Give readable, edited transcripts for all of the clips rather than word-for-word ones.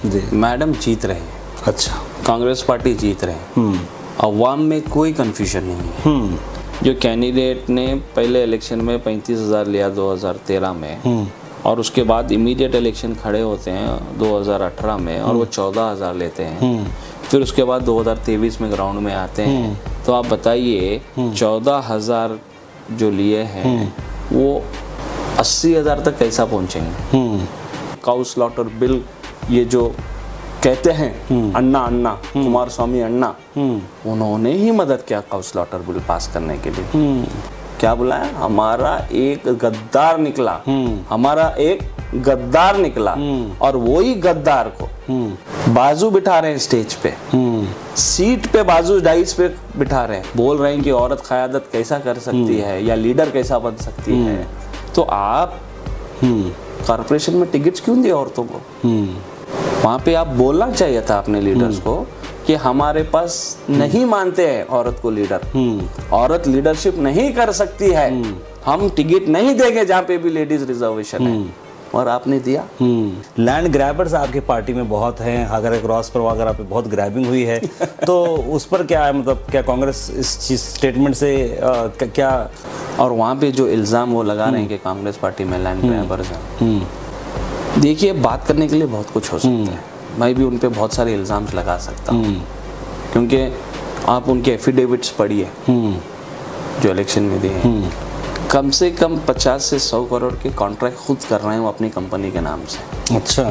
जी। Madam जीत रहे हैं। अच्छा। कांग्रेस पार्टी जीत रहे हैं। अवाम में कोई कंफ्यूजन नहीं है। जो कैंडिडेट ने पहले इलेक्शन में 35,000 लिया 2013 में, और उसके बाद इमीडिएट इलेक्शन खड़े होते हैं 2018 में और वो 14,000 लेते हैं, फिर उसके बाद 2023 में ग्राउंड में आते हैं, तो आप बताइए 14,000 जो लिए हैं वो 80,000 तक कैसा पहुंचेंगे? काउ स्लॉटर बिल, ये जो कहते हैं अन्ना अन्ना, कुमार स्वामी अन्ना, उन्होंने ही मदद किया काउ स्लॉटर बिल पास करने के लिए। क्या बुलाया? हमारा एक गद्दार निकला, हमारा एक गद्दार निकला, और वही गद्दार को बाजू बिठा रहे हैं स्टेज पे, सीट पे बाजू डाइस पे बिठा रहे हैं, बोल रहे हैं कि औरत क़यादत कैसा कर सकती है या लीडर कैसा बन सकती है। तो आप कॉर्पोरेशन में टिकट्स क्यों दिए औरतों को? वहाँ पे आप बोलना चाहिए था अपने लीडर्स को कि हमारे पास नहीं मानते हैं औरत को लीडर, औरत लीडरशिप नहीं कर सकती है, हम टिकट नहीं देंगे जहाँ पे भी लेडीज रिजर्वेशन है, और आपने दिया। लैंड ग्रैबर्स आपकी पार्टी में बहुत हैं, अगर क्रॉस पर अगर पे बहुत ग्रैबिंग हुई है तो उस पर क्या है, मतलब क्या कांग्रेस इस चीज स्टेटमेंट से क्या? और वहाँ पे जो इल्ज़ाम वो लगा रहे हैं कि कांग्रेस पार्टी में लैंड ग्रैबर्स हैं, देखिए बात करने के लिए बहुत कुछ हो सकता है, मैं भी उन पे बहुत सारे इल्ज़ाम्स लगा सकता हूँ, क्योंकि आप उनके एफिडेविट्स पढ़िए जो इलेक्शन में दिए हैं, कम से कम 50 से 100 करोड़ के कॉन्ट्रैक्ट खुद कर रहे हैं वो अपनी कंपनी के नाम से। अच्छा।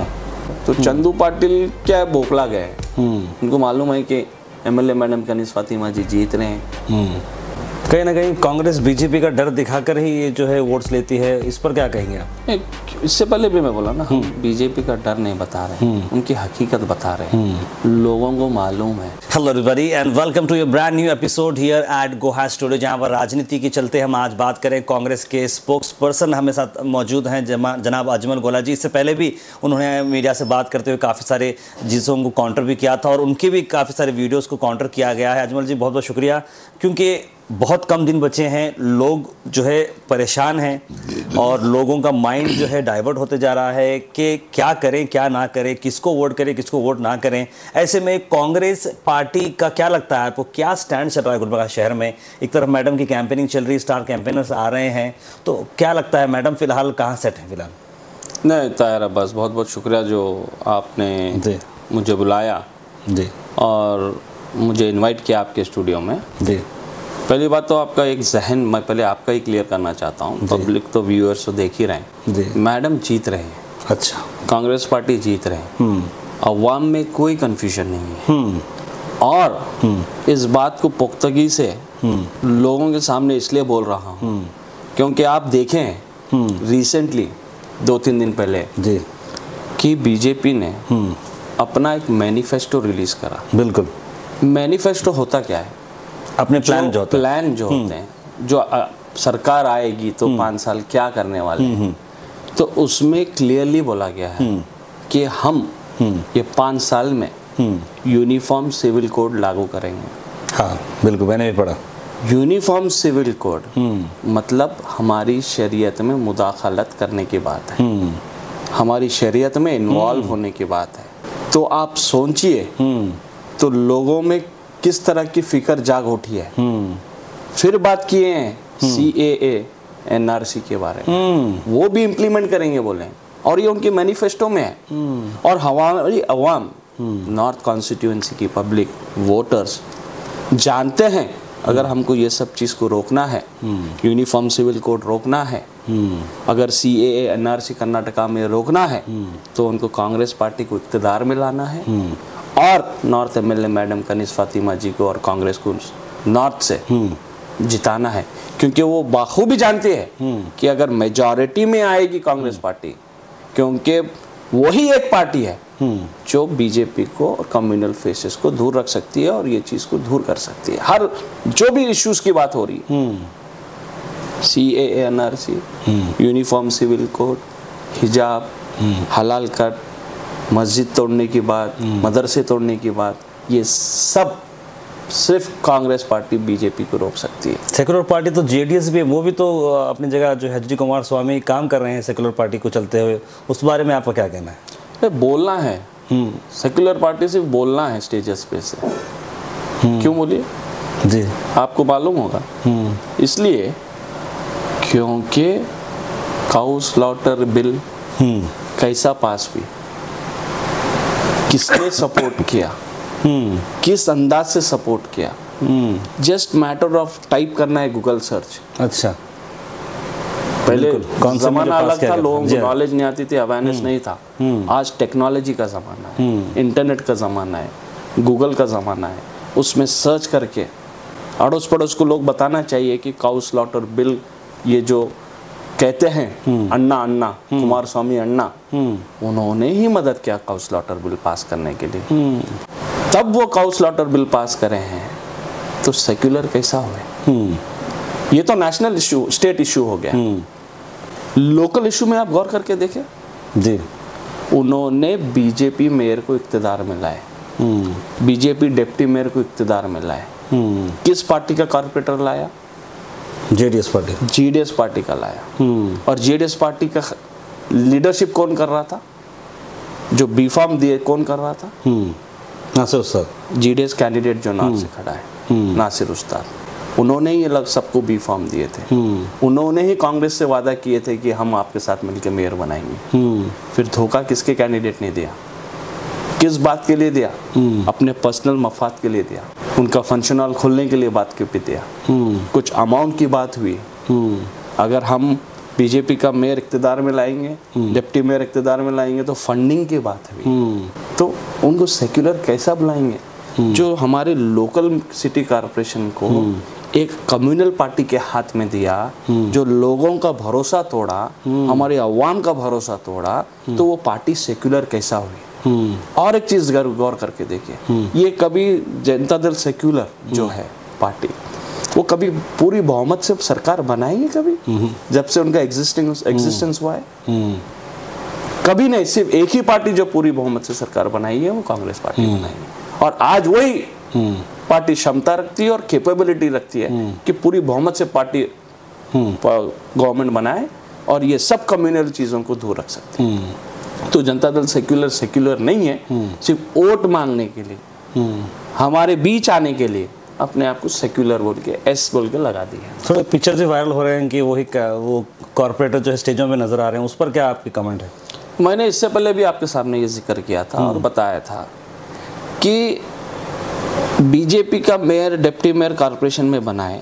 तो चंदू पाटिल क्या बोखला गए, उनको मालूम है कि एमएलए मैडम कनीज़ फातिमा जी जीत रहे हैं। कहीं ना कहीं कांग्रेस बीजेपी का डर दिखाकर ही ये जो है वोट्स लेती है, इस पर क्या कहेंगे आप? इससे पहले भी मैं बोला ना, हम बीजेपी का डर नहीं बता रहे हैं, उनकी हकीकत बता रहे हैं, लोगों को मालूम है। Hello everybody and welcome to your brand new episode here at गोहा स्टूडियो, जहां पर राजनीति के चलते हम आज बात करें कांग्रेस के स्पोक्स पर्सन हमें साथ मौजूद हैं जनाब अजमल गोला जी। इससे पहले भी उन्होंने मीडिया से बात करते हुए काफ़ी सारे चीज़ों को काउंटर भी किया था और उनके भी काफ़ी सारे वीडियोज़ को काउंटर किया गया है। अजमल जी बहुत बहुत शुक्रिया, क्योंकि बहुत कम दिन बचे हैं, लोग जो है परेशान हैं और लोगों का माइंड जो है डाइवर्ट होते जा रहा है कि क्या करें क्या ना करें, किसको वोट करें किसको वोट ना करें। ऐसे में कांग्रेस पार्टी का क्या लगता है आपको, क्या स्टैंड चल रहा है गुलबर्गा शहर में? एक तरफ मैडम की कैंपेनिंग चल रही है, स्टार कैंपेनर्स आ रहे हैं, तो क्या लगता है मैडम फिलहाल कहाँ सेट है फिलहाल? नहीं ताहिर अब्बास, बहुत बहुत शुक्रिया जो आपने मुझे बुलाया जी और मुझे इन्वाइट किया आपके स्टूडियो में। जी, पहली बात तो आपका एक जहन मैं पहले आपका ही क्लियर करना चाहता हूँ, पब्लिक तो व्यूअर्स तो देख ही रहे हैं जी। मैडम जीत रहे हैं। अच्छा। कांग्रेस पार्टी जीत रहे हैं, अवाम में कोई कंफ्यूजन नहीं है, और इस बात को पुख्तगी से लोगों के सामने इसलिए बोल रहा हूँ क्योंकि आप देखें रिसेंटली 2-3 दिन पहले जी कि बीजेपी ने अपना एक मैनिफेस्टो रिलीज करा। बिल्कुल। मैनिफेस्टो होता क्या है? अपने प्लान जो होते हैं, जो सरकार आएगी तो 5 साल क्या करने वाले हैं, तो उसमें क्लियरली बोला गया है कि हम ये 5 साल में यूनिफॉर्म सिविल कोड लागू करेंगे। हाँ बिल्कुल, मैंने भी पढ़ा। यूनिफॉर्म सिविल कोड मतलब हमारी शरीयत में मुदाखलत करने की बात है, हमारी शरीयत में इन्वॉल्व होने की बात है। तो आप सोचिए तो लोगों में किस तरह की फिक्र जाग उठी है। फिर बात किए हैं CAA NRC के बारे में, वो भी इम्प्लीमेंट करेंगे बोले, और ये उनके मैनिफेस्टो में है। और हमारी अवाम, नॉर्थ कॉन्स्टिट्यूएंसी की पब्लिक वोटर्स जानते हैं अगर हमको ये सब चीज़ को रोकना है, यूनिफॉर्म सिविल कोड रोकना है, अगर CAA NRC कर्नाटका में रोकना है, तो उनको कांग्रेस पार्टी को इक़्तिदार में लाना है और north MLA madam Kaneez Fatima ji को और कांग्रेस को नॉर्थ से जिताना है, क्योंकि वो बाखूबी जानते हैं कि अगर मेजॉरिटी में आएगी कांग्रेस पार्टी, क्योंकि वही एक पार्टी है जो बीजेपी को और कम्युनल फेसेस को दूर रख सकती है और ये चीज़ को दूर कर सकती है। हर जो भी इश्यूज की बात हो रही है, CAA NRC, uniform civil code, हिजाब, हलाल कट, मस्जिद तोड़ने की बात, मदरसे तोड़ने की बात, ये सब सिर्फ कांग्रेस पार्टी बीजेपी को रोक सकती है। सेकुलर पार्टी तो JDS भी है, वो भी तो अपनी जगह जो HD कुमार स्वामी काम कर रहे हैं सेकुलर पार्टी को चलते हुए, उस बारे में आपका क्या कहना है? बोलना है सेक्युलर पार्टी सिर्फ बोलना है स्टेजेस पे से। क्यों बोलिए जी, आपको मालूम होगा। इसलिए क्योंकि काउ स्लॉटर बिल कैसा पास हुई, किसने सपोर्ट किया, किस अंदाज से सपोर्ट किया, जस्ट मैटर ऑफ टाइप करना है गूगल सर्च। अच्छा, पहले कौन सा जमाना पास अलग किया था, गया? लोगों जी को हाँ। नॉलेज नहीं आती थी, अवेयरनेस नहीं था। आज टेक्नोलॉजी का ज़माना है, इंटरनेट का ज़माना है, गूगल का ज़माना है। उसमें सर्च करके अड़ोस पड़ोस को लोग बताना चाहिए कि काउ स्लॉटर बिल, ये जो कहते हैं अन्ना कुमार स्वामी अन्ना, उन्होंने ही मदद किया काउ स्लॉटर बिल पास करने के लिए। तब वो काउ स्लॉटर बिल पास करे हैं, तो सेक्युलर कैसा हुए? ये तो नेशनल इशू, स्टेट इशू हो गया। लोकल इशू में आप गौर करके देखें जी, उन्होंने बीजेपी मेयर को इक्तिदार में लाए, बीजेपी डिप्टी मेयर को इक्तिदार में लाए। किस पार्टी का कॉर्पोरेटर लाया? जेडीएस पार्टी, जेडीएस पार्टी का लाया। और जेडीएस पार्टी का लीडरशिप कौन कर रहा था? जो बी फॉर्म दिए कौन कर रहा था? नासिर उस्ताद, जेडीएस कैंडिडेट जो नाम से खड़ा है, नासिर उस्ताद। उन्होंने ही अलग सबको बी फॉर्म दिए थे। उन्होंने ही कांग्रेस से वादा किए थे कि हम आपके साथ मिलकर मेयर बनाएंगे। फिर धोखा किसके कैंडिडेट ने दिया? किस बात के लिए दिया? अपने पर्सनल मफाद के लिए दिया, उनका फंक्शन हॉल खोलने के लिए बात के पे दिया। कुछ अमाउंट की बात हुई। अगर हम बीजेपी का मेयर इक्तिदार में लाएंगे, डिप्टी मेयर इक्तिदार में लाएंगे, तो फंडिंग की बात हुई। तो उनको सेक्युलर कैसा बुलाएंगे? जो हमारे लोकल सिटी कॉरपोरेशन को एक कम्युनल पार्टी के हाथ में दिया, जो लोगों का भरोसा तोड़ा, हमारे अवाम का भरोसा तोड़ा, तो वो पार्टी सेक्युलर कैसा हुई? और एक चीज गौर करके देखिए, ये कभी जनता दल सेक्युलर जो है पार्टी, वो कभी पूरी बहुमत से सरकार बनाएगी कभी? जब से उनका एग्जिस्टेंस हुआ है, कभी नहीं। सिर्फ एक ही पार्टी जो पूरी बहुमत से सरकार बनाई है, वो कांग्रेस पार्टी बनाई है। और आज वही पार्टी क्षमता रखती है और कैपेबिलिटी रखती है कि पूरी बहुमत से पार्टी गवर्नमेंट बनाए और ये सब कम्युनल चीज़ों को दूर रख सकती है। तो जनता दल सेक्युलर नहीं है, सिर्फ वोट मांगने के लिए, हमारे बीच आने के लिए अपने आप को सेक्युलर बोल के एस बोल के लगा दिया। थोड़े पिक्चर भी वायरल हो रहे हैं कि वो कॉर्पोरेटर जो है स्टेजों में नजर आ रहे हैं, उस पर क्या आपकी कमेंट है? मैंने इससे पहले भी आपके सामने ये जिक्र किया था और बताया था कि बीजेपी का मेयर डिप्टी मेयर कॉर्पोरेशन में बनाए,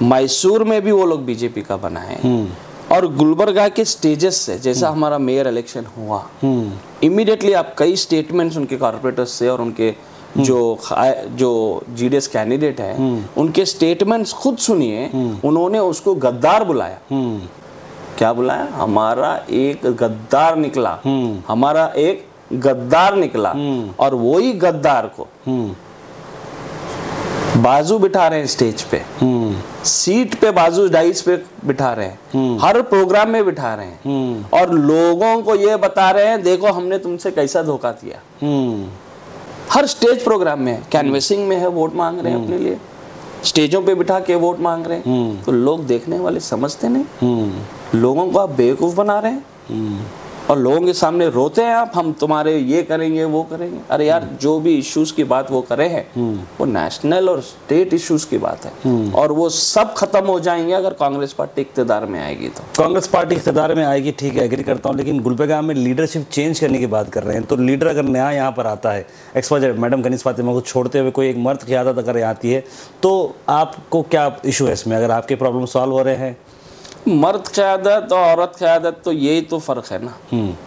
मैसूर में भी वो लोग बीजेपी का बनाए, और गुलबर्गा के स्टेजेस से जैसा हमारा मेयर इलेक्शन हुआ, इमीडिएटली आप कई स्टेटमेंट्स उनके कॉर्पोरेटर्स से और उनके जो जीडीएस कैंडिडेट है, उनके स्टेटमेंट्स खुद सुनिए। उन्होंने उसको गद्दार बुलाया। क्या बुलाया? हमारा एक गद्दार निकला, हमारा एक गद्दार निकला। और वही गद्दार को बाजू बिठा रहे हैं स्टेज पे, सीट पे बाजू डाइस पे बिठा रहे हैं, हर प्रोग्राम में बिठा रहे हैं, और लोगों को ये बता रहे हैं देखो हमने तुमसे कैसा धोखा दिया। हर स्टेज प्रोग्राम में, कैनवेसिंग में है, वोट मांग रहे हैं अपने लिए, स्टेजों पे बिठा के वोट मांग रहे हैं। तो लोग देखने वाले समझते नहीं, लोगों को आप बेवकूफ बना रहे हैं और लोगों के सामने रोते हैं आप, हम तुम्हारे ये करेंगे वो करेंगे। अरे यार, जो भी इश्यूज की बात वो करे हैं, वो नेशनल और स्टेट इश्यूज की बात है, और वो सब खत्म हो जाएंगे अगर कांग्रेस पार्टी इक्तिदार में आएगी। तो कांग्रेस पार्टी इख्तियार में आएगी, ठीक है, एग्री करता हूँ, लेकिन गुलबर्गा में लीडरशिप चेंज करने की बात कर रहे हैं। तो लीडर अगर नया यहाँ पर आता है, एक्सवाइजेड मैडम कनीज़ फातिमा को छोड़ते हुए कोई एक मर्द की आदत अगर आती है, तो आपको क्या इशू है इसमें? अगर आपके प्रॉब्लम सॉल्व हो रहे हैं, मर्द क़यादत और औरत क़यादत, तो यही तो फ़र्क है ना।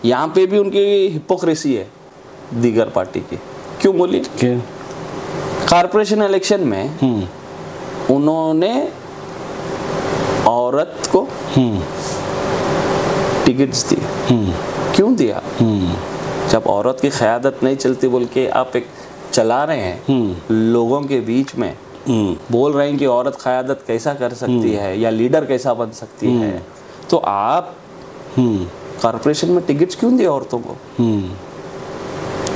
यहाँ पे भी उनकी हिपोक्रेसी है दीगर पार्टी की। क्यों बोलिए? कॉर्पोरेशन इलेक्शन में उन्होंने औरत को टिकट्स दिए। क्यों दिया? जब औरत की क़यादत नहीं चलती बोल के आप एक चला रहे हैं, लोगों के बीच में बोल रहे हैं कि औरत क़यादत कैसा कर सकती है या लीडर कैसा बन सकती है, तो आप कॉर्पोरेशन में टिकट्स क्यों दिए औरतों को?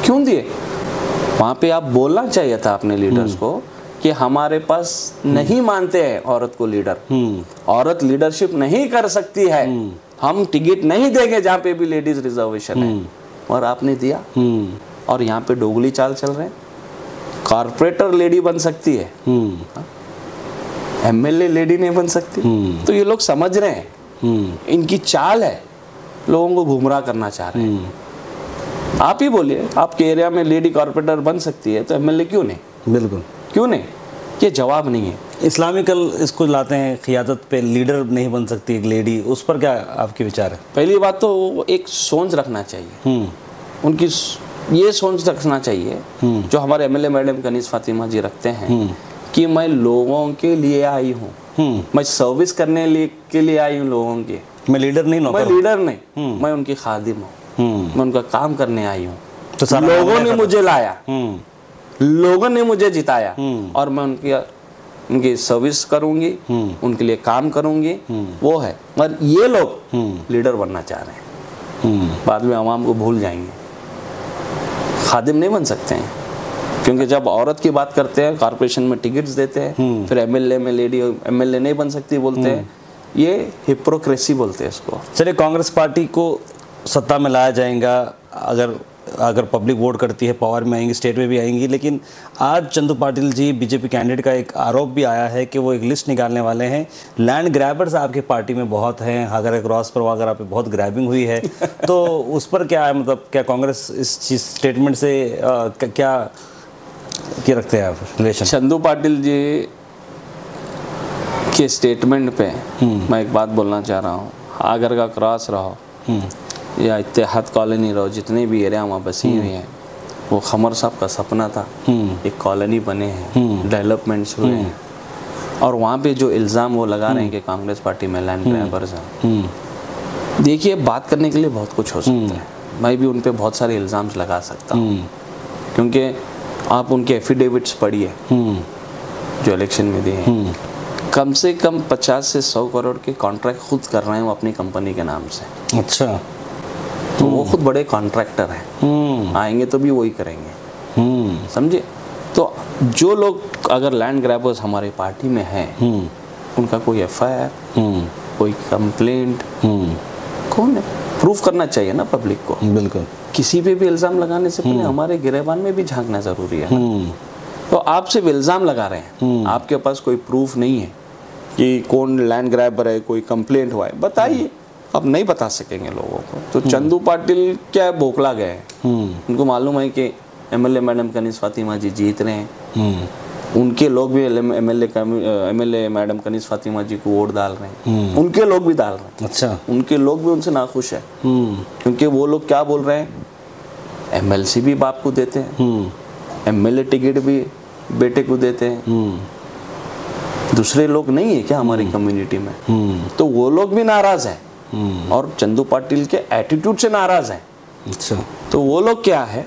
क्यों दिए? वहाँ पे आप बोलना चाहिए था अपने लीडर्स को कि हमारे पास नहीं मानते हैं औरत को लीडर, औरत लीडरशिप नहीं कर सकती है, हम टिकट नहीं देंगे जहाँ पे भी लेडीज रिजर्वेशन है। और आपने दिया। और यहाँ पे डोगली चाल चल रहे हैं। कॉर्पोरेटर लेडी बन सकती है, एमएलए लेडी नहीं बन सकती। तो ये लोग समझ रहे हैं, इनकी चाल है, लोगों को गुमराह करना चाह रहे हैं। आप ही बोलिए, आपके एरिया में लेडी कॉर्पोरेटर बन सकती है तो एमएलए क्यों नहीं? बिल्कुल क्यों नहीं? ये जवाब नहीं है। इस्लामिकल इसको लाते हैं, क़ियादत पे लीडर नहीं बन सकती एक लेडी, उस पर क्या आपके विचार है? पहली बात तो एक सोच रखना चाहिए, उनकी ये सोच रखना चाहिए जो हमारे एमएलए मैडम कनीज़ फातिमा जी रखते हैं कि मैं लोगों के लिए आई हूँ, मैं सर्विस करने के लिए आई हूँ लोगों के, मैं लीडर नहीं, मैं लीडर नहीं, मैं उनकी खादिम हूँ, मैं उनका काम करने आई हूँ। तो लोगों ने मुझे लाया, लोगों ने मुझे जिताया और मैं उनकी सर्विस करूंगी, उनके लिए काम करूंगी, वो है। मगर ये लोग लीडर बनना चाह रहे हैं, बाद में आवाम को भूल जाएंगे, खादिम नहीं बन सकते हैं। क्योंकि जब औरत की बात करते हैं, कॉर्पोरेशन में टिकट्स देते हैं, फिर एमएलए में लेडी एमएलए नहीं बन सकती बोलते हैं, ये हिप्रोक्रेसी बोलते हैं इसको। चलिए, कांग्रेस पार्टी को सत्ता में लाया जाएगा अगर पब्लिक वोट करती है, पावर में आएंगी, स्टेट में भी आएंगी। लेकिन आज चंदू पाटिल जी, बीजेपी कैंडिडेट का एक आरोप भी आया है कि वो एक लिस्ट निकालने वाले हैं। लैंड ग्रैबर्स आपकी पार्टी में बहुत हैं, अगर क्रॉस पर वगैरह पे बहुत ग्रैबिंग हुई है तो उस पर क्या है, मतलब क्या कांग्रेस इस चीज स्टेटमेंट से क्या रखते हैं आप रिलेशन? चंदू पाटिल जी के स्टेटमेंट पे मैं एक बात बोलना चाह रहा हूँ। आगर का क्रॉस रहो या इत्तेहाद कॉलोनी रहो, जितने भी एरिया वहाँ बसी हुई हैं, वो खमर साहब का सपना था, एक कॉलोनी बने हैं, डेवलपमेंट्स हुए हैं। और वहाँ पे जो इल्ज़ाम वो लगा रहे हैं कि कांग्रेस पार्टी में लैंड ग्रैबर्स हैं, देखिए बात करने के लिए बहुत कुछ हो सकता है, मैं भी उन पे बहुत सारे इल्ज़ाम्स लगा सकता हूँ, क्योंकि आप उनके एफिडेविट्स पढ़िए जो इलेक्शन में दिए हैं, कम से कम 50 से 100 करोड़ के कॉन्ट्रैक्ट खुद कर रहे हैं वो अपनी कंपनी के नाम से। अच्छा, तो वो खुद बड़े कॉन्ट्रैक्टर हैं, आएंगे तो भी वही करेंगे, समझे? तो जो लोग अगर लैंड ग्रैबर्स हमारे पार्टी में हैं, उनका कोई एफआईआर, कोई कंप्लेंट, कौन है? प्रूफ करना चाहिए ना पब्लिक को। बिल्कुल, किसी पे भी इल्ज़ाम लगाने से पहले हमारे गिरेबान में भी झांकना ज़रूरी है। तो आप सिर्फ इल्ज़ाम लगा रहे हैं, आपके पास कोई प्रूफ नहीं है कि कौन लैंड ग्रैबर है, कोई कंप्लेंट हुआ है, बताइए। अब नहीं बता सकेंगे लोगों को। तो चंदू पाटिल क्या है, बौखला गए हैं। उनको मालूम है कि एमएलए मैडम कनीज़ फातिमा जी जीत रहे हैं, उनके लोग भी एमएलए मैडम कनीज़ फातिमा जी को वोट डाल रहे हैं, उनके लोग भी डाल रहे हैं। अच्छा, उनके लोग भी उनसे नाखुश है, क्योंकि वो लोग क्या बोल रहे हैं, एमएलसी भी बाप को देते हैं, एमएलए टिकट भी बेटे को देते हैं, दूसरे लोग नहीं है क्या हमारी कम्युनिटी में? तो वो लोग भी नाराज हैं और चंदू पाटिल के एटीट्यूड से नाराज हैं। अच्छा, तो वो लोग क्या है,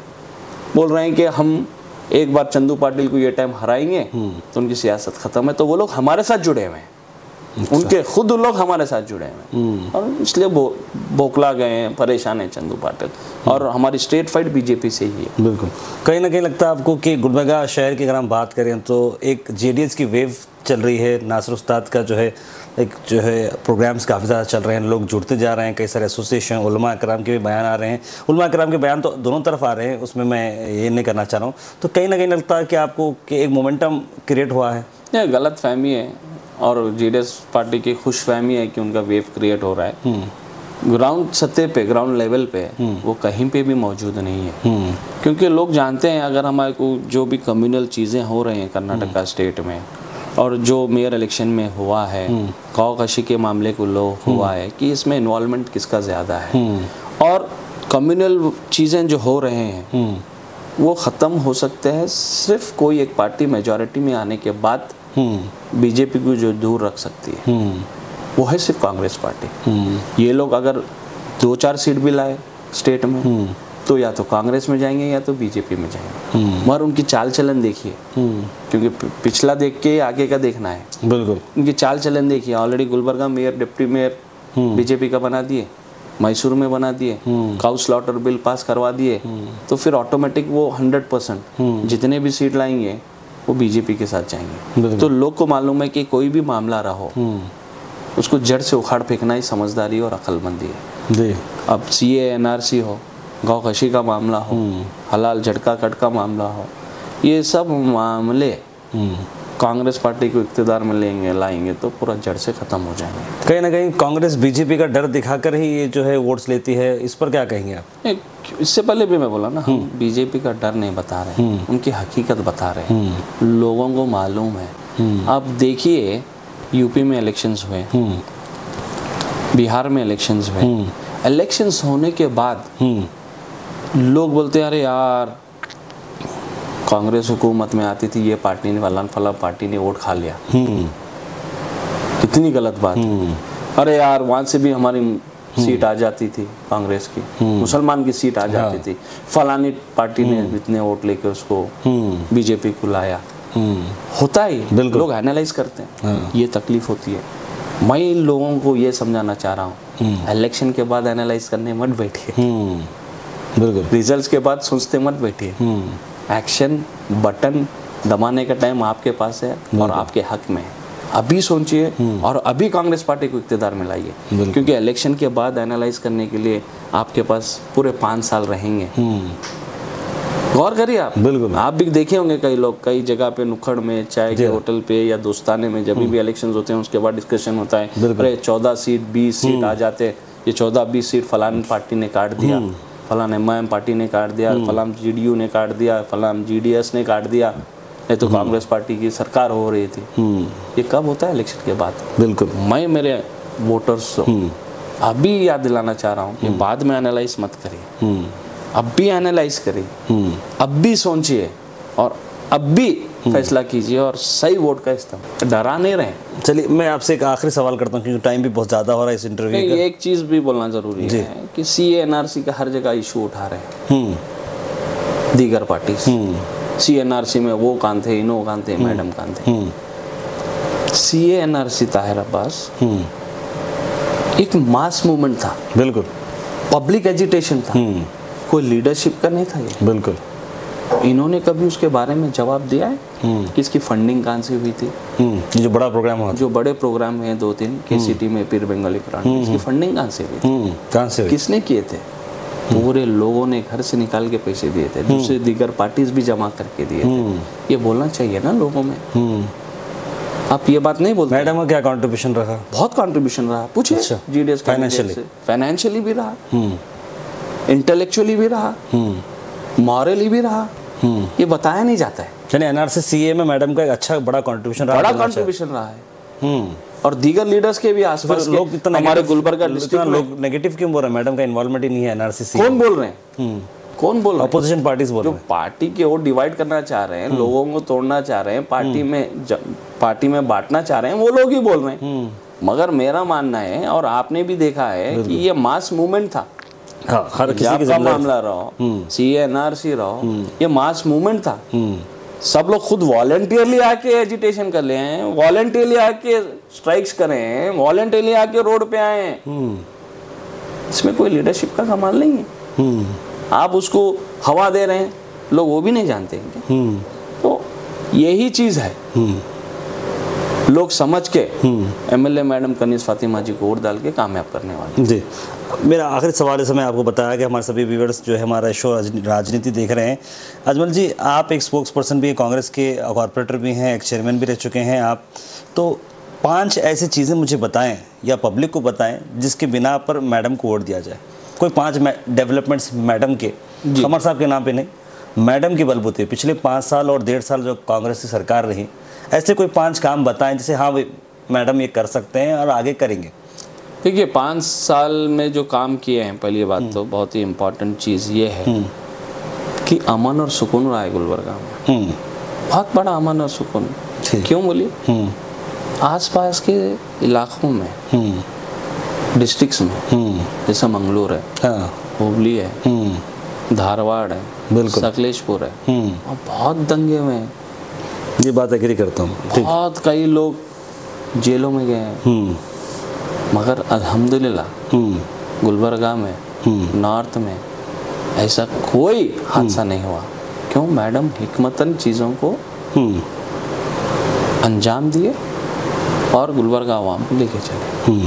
बोल रहे हैं कि हम एक बार चंदू पाटिल को ये टाइम हराएंगे तो उनकी सियासत खत्म है। तो वो लोग हमारे साथ जुड़े हुए हैं, उनके खुद लोग हमारे साथ जुड़े हुए हैं, और इसलिए बौखला गए हैं, परेशान है चंदू पाटिल। और हमारी स्टेट फाइट बीजेपी से ही है। बिल्कुल, कहीं ना कहीं लगता है आपको कि गुलबर्गा शहर की अगर हम बात करें तो एक जेडीएस की वेव चल रही है, नासिर उस्ताद का जो है प्रोग्राम्स काफ़ी ज़्यादा चल रहे हैं, लोग जुड़ते जा रहे हैं, कई सारे एसोसिएशन, उलमा इकराम के भी बयान आ रहे हैं। उलमा इकराम के बयान तो दोनों तरफ आ रहे हैं, उसमें मैं ये नहीं करना चाह रहा हूँ। तो कहीं ना कहीं लगता है कि आपको कि एक मोमेंटम क्रिएट हुआ है? ये गलत फहमी है और जेडीएस पार्टी की खुश फहमी है कि उनका वेव क्रिएट हो रहा है। ग्राउंड सतह पे, ग्राउंड लेवल पे वो कहीं पे भी मौजूद नहीं है, क्योंकि लोग जानते हैं अगर हमारे को जो भी कम्युनल चीज़ें हो रही हैं कर्नाटका स्टेट में, और जो मेयर इलेक्शन में हुआ है, कौकशी के मामले को लो हुआ है, कि इसमें इन्वॉल्वमेंट किसका ज़्यादा है, और कम्युनल चीज़ें जो हो रहे हैं वो ख़त्म हो सकते हैं सिर्फ कोई एक पार्टी मेजॉरिटी में आने के बाद बीजेपी को जो दूर रख सकती है वो है सिर्फ कांग्रेस पार्टी। ये लोग अगर 2-4 सीट भी लाए स्टेट में तो या तो कांग्रेस में जाएंगे या तो बीजेपी में जाएंगे। मगर उनकी चाल चलन देखिए, क्योंकि पिछला देख के आगे का देखना है। बिल्कुल, उनकी चाल चलन देखिए। Already Gulbarga mayor, deputy mayor BJP का बना दिए, मैसूर में बना दिए, काउ स्लॉटर बिल पास करवा दिए, तो फिर ऑटोमेटिक वो 100% जितने भी सीट लाएंगे वो बीजेपी के साथ जाएंगे। तो लोग को मालूम है कि कोई भी मामला रहो उसको जड़ से उखाड़ फेंकना ही समझदारी और अक्लमंदी है। अब CA NRC हो, गौकशी का मामला हो, हलाल झटका कट का मामला हो, ये सब मामले कांग्रेस पार्टी को इख्तियार में लाएंगे तो पूरा जड़ से खत्म हो जाएंगे। कहीं ना कहीं कांग्रेस बीजेपी का डर दिखाकर ही ये जो है वोट्स लेती है, इस पर क्या कहेंगे आप? इससे पहले भी मैं बोला ना, हम बीजेपी का डर नहीं बता रहे, उनकी हकीकत बता रहे, लोगों को मालूम है। आप देखिए यूपी में इलेक्शंस हुए, बिहार में इलेक्शंस हुए, इलेक्शंस होने के बाद लोग बोलते हैं अरे यार कांग्रेस हुकूमत में आती थी, ये पार्टी ने फलां पार्टी ने वोट खा लिया, कितनी गलत बात है। अरे यार वहाँ से भी हमारी सीट आ जाती थी कांग्रेस की, मुसलमान की सीट आ जाती थी, फलानी पार्टी ने इतने वोट लेके उसको बीजेपी को लाया। होता ही, लोग एनालाइज करते हैं, ये तकलीफ होती है। मैं इन लोगों को ये समझाना चाह रहा हूँ, इलेक्शन के बाद एनालाइज करने मत बैठिए, बिल्कुल रिजल्ट्स के बाद सोचते मत बैठिए। एक्शन बटन दबाने का टाइम आपके पास है और आपके हक में है। अभी सोचिए और अभी कांग्रेस पार्टी को इख्तियार में लाइए, क्योंकि इलेक्शन के बाद एनालाइज करने के लिए आपके पास पूरे 5 साल रहेंगे। गौर करिए आप, बिल्कुल आप भी देखे होंगे कई लोग कई जगह पे नुक्कड़ में, चाय के होटल पे या दोस्ताने में, जब भी इलेक्शन होते हैं उसके बाद डिस्कशन होता है, अरे 14 सीट 20 सीट आ जाते, ये 14-20 सीट फलानी पार्टी ने काट दिया, फलान एमआईएम पार्टी ने काट दिया, फलान जीडीयू ने काट दिया, फलान जीडीएस ने काट दिया, नहीं तो कांग्रेस पार्टी की सरकार हो रही थी। ये कब होता है? इलेक्शन के बाद। बिल्कुल मैं मेरे वोटर्स अभी याद दिलाना चाह रहा हूँ कि बाद में एनालाइज मत करिए, अब भी एनालाइज करिए, अब भी सोचिए और अब भी फैसला कीजिए और सही वोट का इस्तेमाल, डरा नहीं रहे। चलिए मैं आपसे एक आखिरी सवाल करता हूँ क्योंकि टाइम भी बहुत ज़्यादा हो रहा है इस इंटरव्यू का। एक चीज़ भी बोलना ज़रूरी है कि सीए एनआरसी का हर जगह इशू उठा रहे हैं दीगर पार्टी। सीए एनआरसी में वो कान थे, इनो कान थे, मैडम कान थे। सीए एनआरसी ताहिर अब्बास एक मास मूवमेंट था, बिल्कुल पब्लिक एजिटेशन था, कोई लीडरशिप का नहीं था ये। बिल्कुल इन्होंने कभी उसके बारे में जवाब दिया है कि इसकी फंडिंग कहाँ से हुई थी? ये जो बड़ा प्रोग्राम हुआ, जो बड़े प्रोग्राम हैं 2-3 केसीटी में, पीर बंगाली कुरान, इसकी फंडिंग कहाँ से हुई थी? कहाँ से हुई? किसने किए थे? पूरे लोगों ने घर से निकाल के पैसे दिए थे, दूसरे दीगर पार्टीज भी जमा करके दिए थे। ये बोलना चाहिए ना लोगों में। आप ये बात नहीं बोलते। मैडम का क्या कंट्रीब्यूशन रहा? बहुत कंट्रीब्यूशन रहा, पूछिए जीडीएस फाइनेंशियली भी रहा, इंटेलेक्चुअली भी रहा, मॉरली भी रहा, ये बताया नहीं जाता है। यानी एनआरसी सीए में मैडम का एक अच्छा बड़ा कंट्रीब्यूशन रहा, बड़ा कंट्रीब्यूशन रहा है। और दीगर लीडर्स के भी आसपास लोग कितना हमारे गुलबर्गा डिस्ट्रिक्ट में लोग नेगेटिव क्यों बोल रहे हैं? मैडम का इन्वॉल्वमेंट ही नहीं है एनआरसी सीए। कौन बोल रहे हैं? कौन बोल रहे हैं? अपोजिशन पार्टीज बोल रहे हैं। जो पार्टी के वोट डिवाइड करना चाह रहे हैं, लोगों को तोड़ना चाह रहे हैं, पार्टी में बांटना चाह रहे हैं, वो लोग ही बोल रहे हैं। मगर मेरा मानना है और आपने भी देखा है कि ये मास मूवमेंट था। हाँ, हर किसी का मामला रहो, सीए एनआरसी रहो, ये मास मूवमेंट था। सब लोग खुद वॉलंटियरली आके एजिटेशन कर ले हैं, वॉलंटियरली आके स्ट्राइक्स करे हैं, वॉलंटियरली आके रोड पे आए हैं। इसमें कोई लीडरशिप का कमाल नहीं है। आप उसको हवा दे रहे हैं, लोग वो भी नहीं जानते हैं। तो यही चीज है, लोग समझ के एमएलए मैडम कनीज फातिमा जी को वोट डाल के कामयाब करने वाले। जी, मेरा आखिरी सवाल है, मैं आपको बताया कि हमारे सभी व्यूअर्स जो है हमारा शो राजनीति देख रहे हैं। अजमल जी, आप एक स्पोक्स पर्सन भी हैं, कांग्रेस के कॉर्पोरेटर भी हैं, एक चेयरमैन भी रह चुके हैं आप, तो 5 ऐसी चीज़ें मुझे बताएं या पब्लिक को बताएं जिसके बिना पर मैडम को वोट दिया जाए। कोई 5 डेवलपमेंट्स मैडम के, कमर साहब के नाम पे नहीं, मैडम के बलबूते पिछले 5 साल और 1.5 साल जो कांग्रेस की सरकार रही, ऐसे कोई 5 काम बताएं जिसे हाँ भाई मैडम ये कर सकते हैं और आगे करेंगे। देखिए 5 साल में जो काम किए हैं, पहली बात तो बहुत ही इम्पोर्टेंट चीज़ ये है कि अमन और सुकून रहा है गुलबर्गा में, बहुत बड़ा अमन और सुकून। क्यों बोलिए? आसपास के इलाकों में, डिस्ट्रिक्ट्स में, जैसे मंगलूर है, हुबली है, धारवाड़ है, बिल्कुल सकलेशपुर है, और बहुत दंगे हुए हैं। ये बात एग्री करता हूँ। बहुत कई लोग जेलों में गए हैं, मगर अल्हम्दुलिल्लाह गुलबर्गा में, नॉर्थ में ऐसा कोई हादसा नहीं हुआ। क्यों? मैडम हिकमतन चीज़ों को अंजाम दिए और गुलबर्गा आवाम को लेके चले।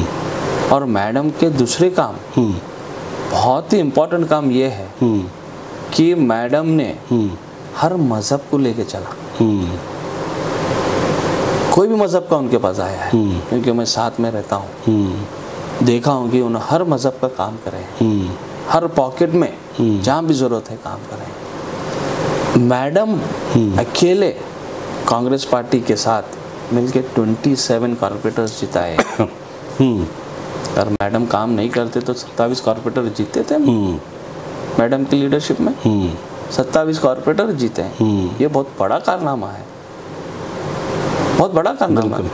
और मैडम के दूसरे काम, बहुत ही इम्पोर्टेंट काम ये है कि मैडम ने हर मजहब को लेके चला। कोई भी मजहब का उनके पास आया है, क्योंकि मैं साथ में रहता हूँ, देखा हूँ कि उन्होंने हर मजहब का काम करे, हर पॉकेट में जहाँ भी जरूरत है काम करें। मैडम अकेले कांग्रेस पार्टी के साथ मिलके 27 कॉर्पोरेटर्स जिताए। अगर मैडम काम नहीं करते तो 27 कॉर्पोरेटर जीते थे। मैडम की लीडरशिप में 27 कॉर्पोरेटर जीते हैं। ये बहुत बड़ा कारनामा है, बहुत बड़ा कारनामा है।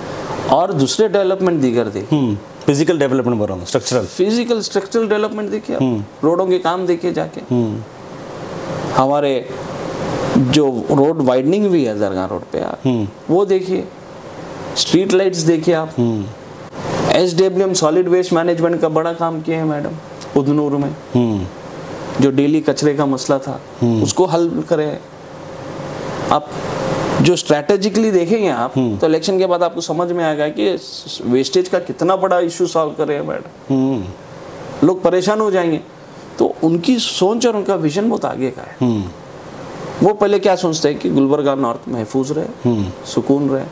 और दूसरे डेवलपमेंट दीगर देखिए, फिजिकल डेवलपमेंट बोल रहा हूँ, स्ट्रक्चरल, फिजिकल स्ट्रक्चरल डेवलपमेंट देखिए, रोडों के काम देखिए जाके। हमारे जो रोड वाइडनिंग भी है दरगाह रोड पे आप वो देखिए, स्ट्रीट लाइट्स देखिए आप। SWM सॉलिड वेस्ट मैनेजमेंट का बड़ा काम किया है मैडम उदनूर में। जो डेली कचरे का मसला था उसको हल करे। आप जो स्ट्रैटेजिकली देखेंगे आप तो इलेक्शन के बाद आपको समझ में आएगा कि वेस्टेज का कितना बड़ा इशू सॉल्व करे मैडम। लोग परेशान हो जाएंगे। तो उनकी सोच और उनका विजन बहुत आगे का है। वो पहले क्या सोचते हैं कि गुलबर्गा नॉर्थ महफूज रहे, सुकून रहे।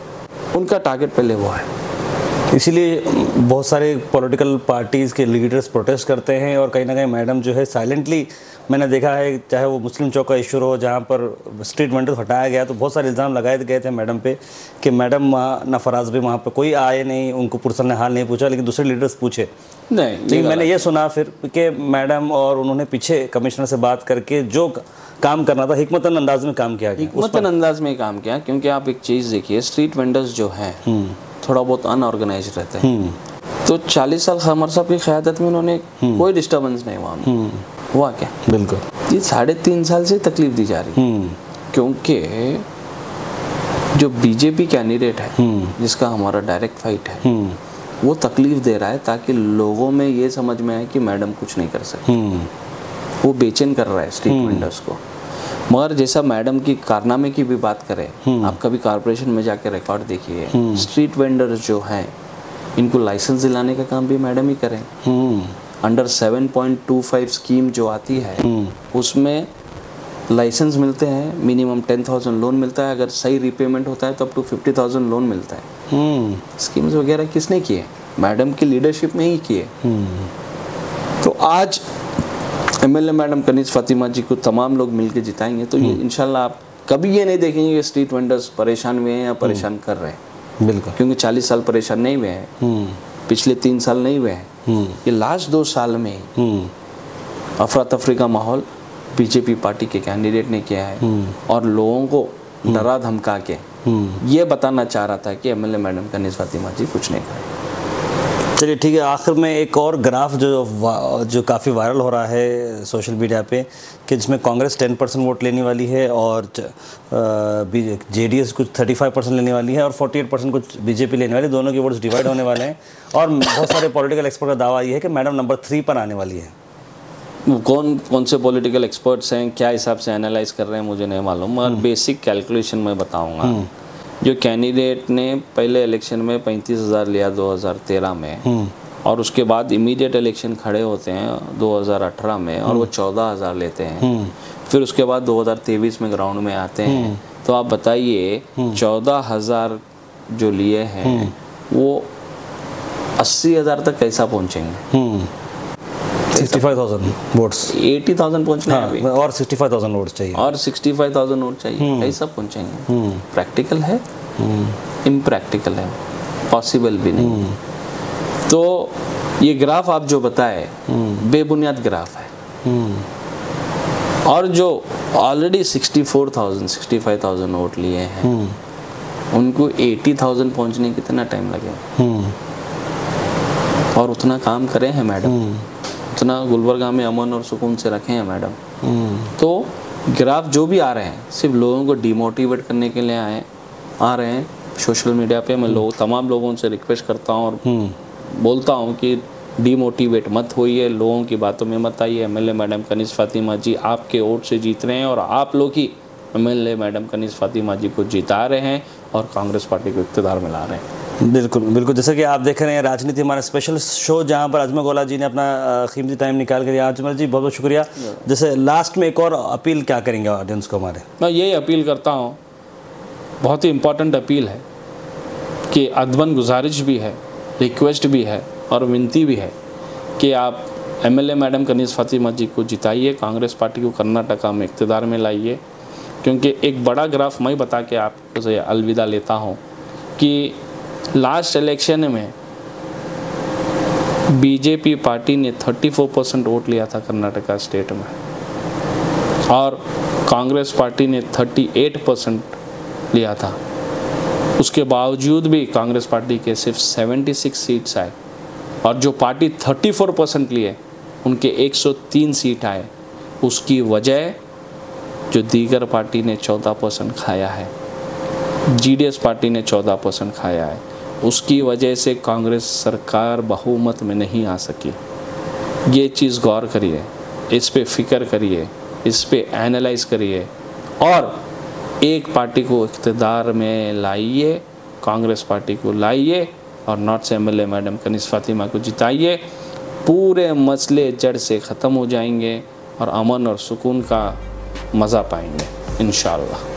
उनका टारगेट पहले वो है। इसीलिए बहुत सारे पॉलिटिकल पार्टीज़ के लीडर्स प्रोटेस्ट करते हैं और कहीं ना कहीं मैडम जो है साइलेंटली, मैंने देखा है, चाहे वो मुस्लिम चौक का इशू हो जहाँ पर स्ट्रीट वेंडर्स हटाया गया तो बहुत सारे इल्ज़ाम लगाए गए थे मैडम पे कि मैडम वहाँ नफराज भी वहाँ पे कोई आए नहीं, उनको पुरसन ने हाल नहीं पूछा, लेकिन दूसरे लीडर्स पूछे नहीं। लेकिन मैंने ये सुना फिर कि मैडम और उन्होंने पीछे कमिश्नर से बात करके जो काम करना था हिकमतन अंदाज में काम किया गया, हिकमतन अंदाज में काम किया। क्योंकि आप एक चीज़ देखिए, स्ट्रीट वेंडर्स जो हैं थोड़ा बहुत अनऑर्गेनाइज रहते हैं। तो 40 साल खमर साहब की क़यादत में उन्होंने कोई डिस्टर्बेंस नहीं हुआ क्या? बिल्कुल। ये 3.5 साल से तकलीफ दी जा रही है। क्योंकि जो बीजेपी कैंडिडेट है जिसका हमारा डायरेक्ट फाइट है वो तकलीफ दे रहा है ताकि लोगों में ये समझ में आए कि मैडम कुछ नहीं कर सकती। वो बेचैन कर रहा है स्ट्रीट वेंडर्स को। मगर जैसा मैडम की कारनामे की भी बात करें, आप कभी कॉर्पोरेशन में जाके रिकॉर्ड देखिए, स्ट्रीट वेंडर्स जो हैं इनको लाइसेंस दिलाने का काम भी मैडम ही करें। अंडर 7.25 स्कीम जो आती है उसमें लाइसेंस मिलते हैं, मिनिमम 10,000 लोन मिलता है, अगर सही रिपेमेंट होता है तो अप टू 50,000 लोन मिलता है। स्कीम्स वगैरह किसने किए? मैडम की लीडरशिप में ही किए। तो आज MLA मैडम कनीज फातिमा जी को तमाम लोग मिलकर जिताएंगे तो ये इंशाल्लाह आप कभी ये नहीं देखेंगे कि स्ट्रीट वेंडर्स परेशान हुए हैं या परेशान कर रहे हैं। बिल्कुल। क्योंकि 40 साल परेशान नहीं हुए हैं, पिछले 3 साल नहीं हुए हैं। ये लास्ट 2 साल में अफरा तफरी का माहौल बीजेपी पार्टी के कैंडिडेट ने किया है और लोगों को डरा धमका के ये बताना चाह रहा था कि MLA मैडम कनीज फातिमा जी कुछ नहीं करें। चलिए ठीक है, आखिर में एक और ग्राफ जो काफ़ी वायरल हो रहा है सोशल मीडिया पे कि जिसमें कांग्रेस 10% वोट लेने वाली है और JDS कुछ 35% लेने वाली है और 48% कुछ बीजेपी लेने वाली है। दोनों के वोट्स डिवाइड होने वाले हैं और बहुत सारे पॉलिटिकल एक्सपर्ट का दावा ये है कि मैडम नंबर 3 पर आने वाली है। कौन से पॉलिटिकल एक्सपर्ट्स हैं, क्या हिसाब से एनालाइज कर रहे हैं मुझे नहीं मालूम, मगर बेसिक कैलकुलेशन मैं बताऊँगा। जो कैंडिडेट ने पहले इलेक्शन में 35,000 लिया 2013 में और उसके बाद इमीडिएट इलेक्शन खड़े होते हैं 2018 में और वो 14,000 लेते हैं, फिर उसके बाद 2023 में ग्राउंड में आते हैं, तो आप बताइए 14,000 जो लिए हैं वो 80,000 तक कैसा पहुंचेंगे? 65,000 वोट्स, 80,000 पहुंचने हैं अभी और 65,000 वोट चाहिए और 65,000 वोट चाहिए। कैसा पहुंचेंगे? प्रैक्टिकल है? इम्प्रैक्टिकल है, पॉसिबल भी नहीं। तो ये ग्राफ आप जो बताए बेबुनियाद ग्राफ है। और जो ऑलरेडी 65,000 वोट लिए हैं उनको 80,000 पहुंचने कितना टाइम लगेगा? और उतना काम करे हैं मैडम, उतना गुलबर्गा में अमन और सुकून से रखे हैं मैडम। तो ग्राफ जो भी आ रहे हैं सिर्फ लोगों को डिमोटिवेट करने के लिए आ रहे हैं सोशल मीडिया पे। मैं तमाम लोगों से रिक्वेस्ट करता हूँ और बोलता हूँ कि डिमोटिवेट मत होइए, लोगों की बातों में मत आइए। MLA मैडम कनीज फातिमा जी आपके वोट से जीत रहे हैं और आप लोग ही MLA मैडम कनीज फातिमा जी को जिता रहे हैं और कांग्रेस पार्टी को इक़्तिदार में ला रहे हैं। बिल्कुल बिल्कुल, जैसे कि आप देख रहे हैं राजनीति हमारा स्पेशल शो, जहां पर अजमल गौला जी ने अपना कीमती टाइम निकाल कर। अजमल जी बहुत बहुत शुक्रिया। जैसे लास्ट में एक और अपील क्या करेंगे ऑडियंस को हमारे? मैं यही अपील करता हूँ, बहुत ही इम्पोर्टेंट अपील है कि अदबन गुजारिश भी है, रिक्वेस्ट भी है और विनती भी है कि आप एमएलए मैडम कनीज़ फातिमा जी को जिताइए, कांग्रेस पार्टी को कर्नाटका में इक़्तिदार में लाइए। क्योंकि एक बड़ा ग्राफ मैं बता के आपको अलविदा लेता हूँ कि लास्ट इलेक्शन में बीजेपी पार्टी ने 34% वोट लिया था कर्नाटका स्टेट में और कांग्रेस पार्टी ने 38% लिया था। उसके बावजूद भी कांग्रेस पार्टी के सिर्फ 76 सीट्स आए और जो पार्टी 34% लिए उनके 103 सीट आए। उसकी वजह जो दीगर पार्टी ने 14% खाया है, जीडीएस पार्टी ने 14% खाया है, उसकी वजह से कांग्रेस सरकार बहुमत में नहीं आ सकी। ये चीज़ गौर करिए, इस पे फिक्र करिए, इस पे एनालाइज करिए और एक पार्टी को इक़्तिदार में लाइए, कांग्रेस पार्टी को लाइए और नॉर्थ से एमएलए मैडम कनीज़ फातिमा को जिताइए। पूरे मसले जड़ से ख़त्म हो जाएंगे और अमन और सुकून का मज़ा पाएंगे इंशाअल्लाह।